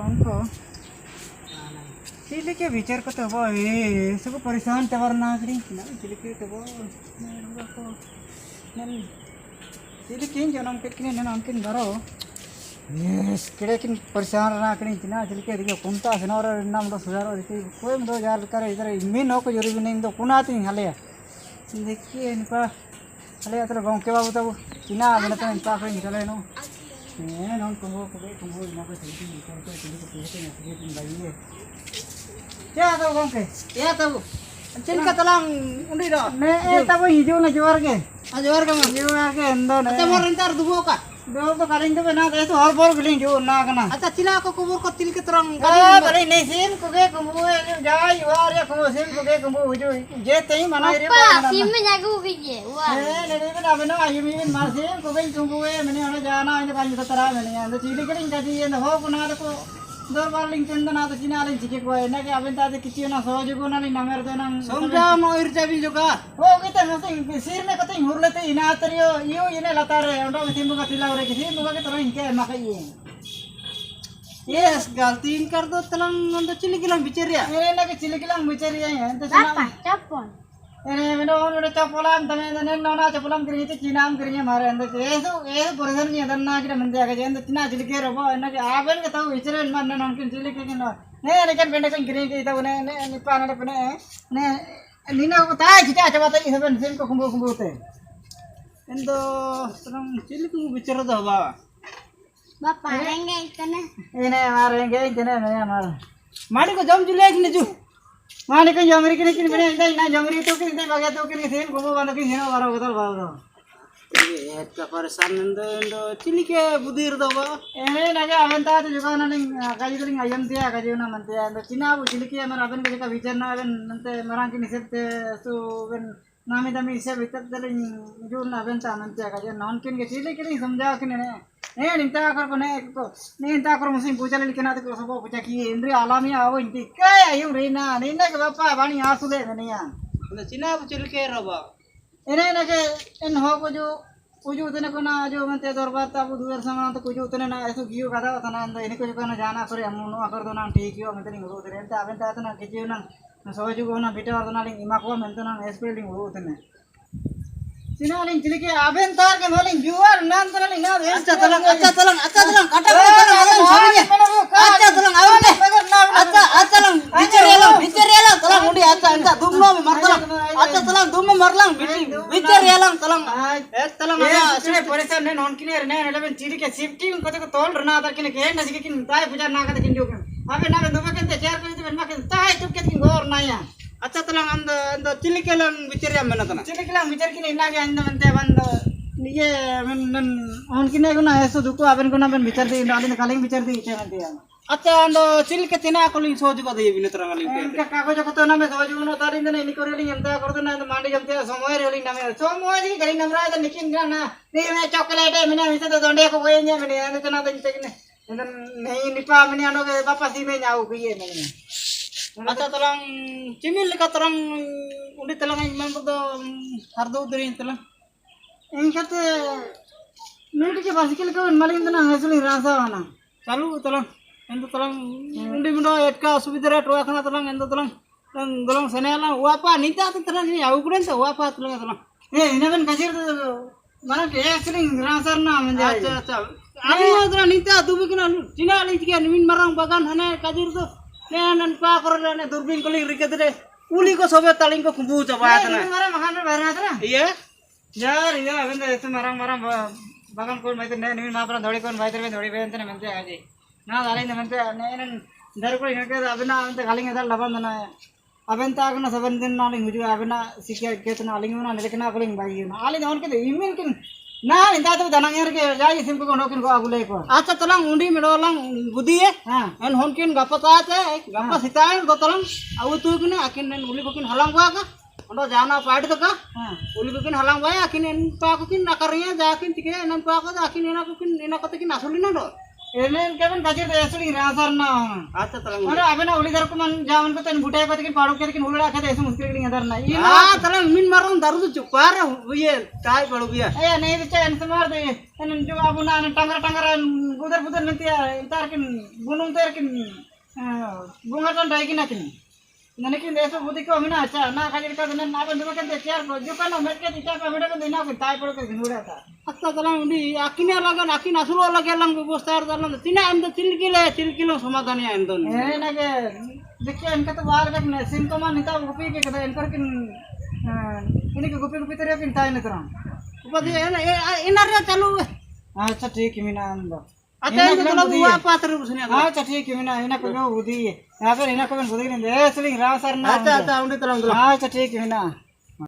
उनको चिली के विचार को तो वो ये सबको परेशान तवर ना करी ना चिली के तो वो चिली किन जो नाम कितने ना नाम किन बारो ये किड़े किन परेशान ना करी ना चिली के देखो कुंता से ना और नाम तो सुधारो देखिए कोई तो यार करे इधर मीन हो को जरूरी नहीं तो कुनाती हाले देखिए इनका हाले अतर गांव के बाबू तो चिना मैंने तो इनका कोई निकले no non kumbu ina ko sini ko sini ko pihak ni sini tin bayi ya tahu gongke ya tahu cil ka talang undi do ne tahu hijau na juar ke mah juar ke endo ne acha mor entar dubo ka do to kaling to na itu hor bor giling ju na kana acha cila ko kubur ko til ke terang bari nei sim ko ke kumbu jai war ya kumbu sim ko ke kumbu hijau je tei mana ire pa sim me jago ke je wa ne ne na beno ayu min mar sim ko ke kumbu mene ana jana ini kan tara mene ando cili giling jadi endo ho kuna ko dor barling tenda na to cina ling cike ko na ke aben ta de kici na sojo ko na ling namer de nang somjao no irja bil juga ho kita mesti sir me kata hurle te ina tario yu ine latare ondo timbu ka tila ore kisi buka ke terang ke makai yes galtiin kar do telang ondo cili gilang bicar ya ene na ke cili gilang bicar ya ente apa capon ene meno ondo capolan tame ne nona capolan kiri te cina am kirinya mare ende eso person ni adan na kira mende aga ende cina cili ke robo ene ke aben ke tahu bicar man na nangkin cili ke no ne kan bende kan kiri ke tahu ne ni pa na pene ne nina ko tai kita coba tai seben sim ko kumbu te endo terang cili ku bicar do ba bapak rengge itana ene marenge itene ne mar mani ko jam jule ni ju mani ko jamri kini kini bene indai na jamri to kini baga to kini sim kumbu bana kini no baro gotal ba ये एक परेशान endo cili ke budir do ba ene na ga aben ta to juga na ning kaji ring ayam dia kaji na mante endo cina bu cili ke mar aben ke vicar na aben nante marang kini sette su ben nami dami se vitar daling ju na aben ta mante kaji non kin ke cili kini samjha kini ne ninta kar ko ne ko ninta kar musim puja le kena to sabo puja ki indri alami awo inti kay ayum rina ninna ke bapa bani asu de ne ya cina bu cili ke roba ene na ke en ho ko jo कुछ उतने को ना जो मनते दरबार ताबू दुआर संग तो कुछ उतने ना ऐसो गियो कदा तना अंदर इने कुछ करना जाना करे हम नो अकर दो ना ठीक हियो मनते नहीं हो उतने आवेन ता तना किजियो ना सोजु को ना बिटा और ना लिंग इमा को मनते ना स्पेलिंग हो उतने सिना लिंग चिली के आवेन तार के मोलिंग जुआर नाम तना लिंग ना अच्छा तलंग काटा को अच्छा तलंग आवले अच्छा तलंग बिचरेला तलंग मुंडी अच्छा अच्छा दुमनो मरतलंग अच्छा तलंग दुम मरलंग बिचरेला तलंग एक तलंग असले परेशान ने नॉन क्लियर ने 11 चिली के शिफ्टिंग को तो तोल रना था कि के नसी कि ताय पूजा ना का किन जो अबे ना दुम के शेयर कर दे ना के ताय तुम के गोर ना या अच्छा तलंग अंद चिली के लं बिचरिया में ना चिली के लं बिचर कि ना के अंद मनते बंद ये मन ऑन कि ने को ना ऐसो दुको अबन को ना बन बिचर दी नाली कालिंग बिचर दी के मनते अच्छा अंदो चिल के तिना कोलिंग सोज को दे बिन तरंग लिंग के कागज को तो ना में सोज उनो तारिन ने इनी कोरेलिंग एंता कर दो ना मांडी जमते समय रेलिंग ना में समय जी कलिंग नमरा तो निकिन ना ने में चॉकलेट है मैंने इसे तो दोंडे को गोये ने मैंने ने तना तो इते ने नहीं निपा मैंने अनो के बापा सी में जाऊ किए मैंने अच्छा तलंग चिमिल का तरंग उडी तलंग मन तो हर दो दरिन तलंग इनकते मीट के बासिकल को मलिंग ना हसली रासा वाला चालू तलंग endo talang undi mundo etka asubidara toa kana talang endo talang golong senela wapa nita tu talang ni au kuren to wapa talang talang ina ben kasir mana ke sering rasar na mende acha acha ami odra nita dubi kana cina ali ke nimin marang bagan hane kasir to ne nan pa korle ne durbin koli rikadre uli ko sobe taling ko kumbu chaba atna marang mahan bahar atna iya यार इधर अबे ऐसे marang marang bagan kon mai ne nimin ma pra dhodi kon mai terbe dhodi be ante mente aje ना दाली ने मनते ने दर को इनके अबना अंत गालिंग दर लबन ना अबन ता ना सबन दिन ना लिंग जो अबना सिकिया के तना लिंग ना लेकिन ना कोलिंग बाई ना आली नोन के इमिन किन ना इंदा तो दना यर के जाई सिम को नोकिन को अबुले को अच्छा तलंग उंडी मेडोलंग बुदी है हां एन होन किन गपता ते गप सिताय दो तलंग अउ तु किन अकिन ने उली को किन हलंग को का ओंडो जाना पाड तो का हां उली को किन हलंग वाया अकिन एन पा को किन नकरिया जाकिन तिके एन पा को अकिन एना को किन एना को किन असुली ना दो ini kan kacir deh suling rasar na Acha talang. mana abena uli dar kuman jaman ko ten butai patikin paduk patikin ulada kade esu muskil kini adar na iya Ah, talang min marong daru tu cupar ye kai balu biya. ayah nih itu cah semar deh kan juga abuna tanggar tanggaran budar budar nanti ya ntar kin gunung ter kin bunga tan dai kin akin ನನಗೆ ದೇಶ ಬುದ್ಧಿಕ್ಕೆ ಒಮ್ಮಿನ ಅಚ್ಚ ನಾ ಕಲಿರ್ಕ ನಾ ಬಂದಿರ್ಬೇಕಂತ care ಜುಕನ ಮೆಟ್ಕೆ ತಿಕ್ಕ ಮೆಡ ಬಂದ ಇನ್ನ ತಾಯಿ ಪಡಕ ನೋಡಾತ Acha talang undi akin lagan akin asulo lagi lang ବ୍ୟବସ୍ଥା dalang tina am the tilkilo samadhan ya endon. ನನಗೆ ದಿಕ್ಕೆ ಅನ್ಕತ ಬಾರ್ಗಕ್ ಸಿಂತಮ ನಿಂತ ಗುಪಿಗೆ ಕದ ಎನ್ಕರ್ಕಿನ್ ಇನಿಗೆ ಗುಪಿ ಗುಪಿ ತರಿಯಕಿನ್ ತಾಯಿ ನಿತರ Upadi inarya chalu. अच्छा ठीक है मीना अंदर Acha itu talang gua apa terus ni. अच्छा ठीक है मीना इना को बुद्धि यहाँ पे इना को बुद्धि नहीं दे सलिंग रासर ना Acha undi talang. अच्छा ठीक है मीना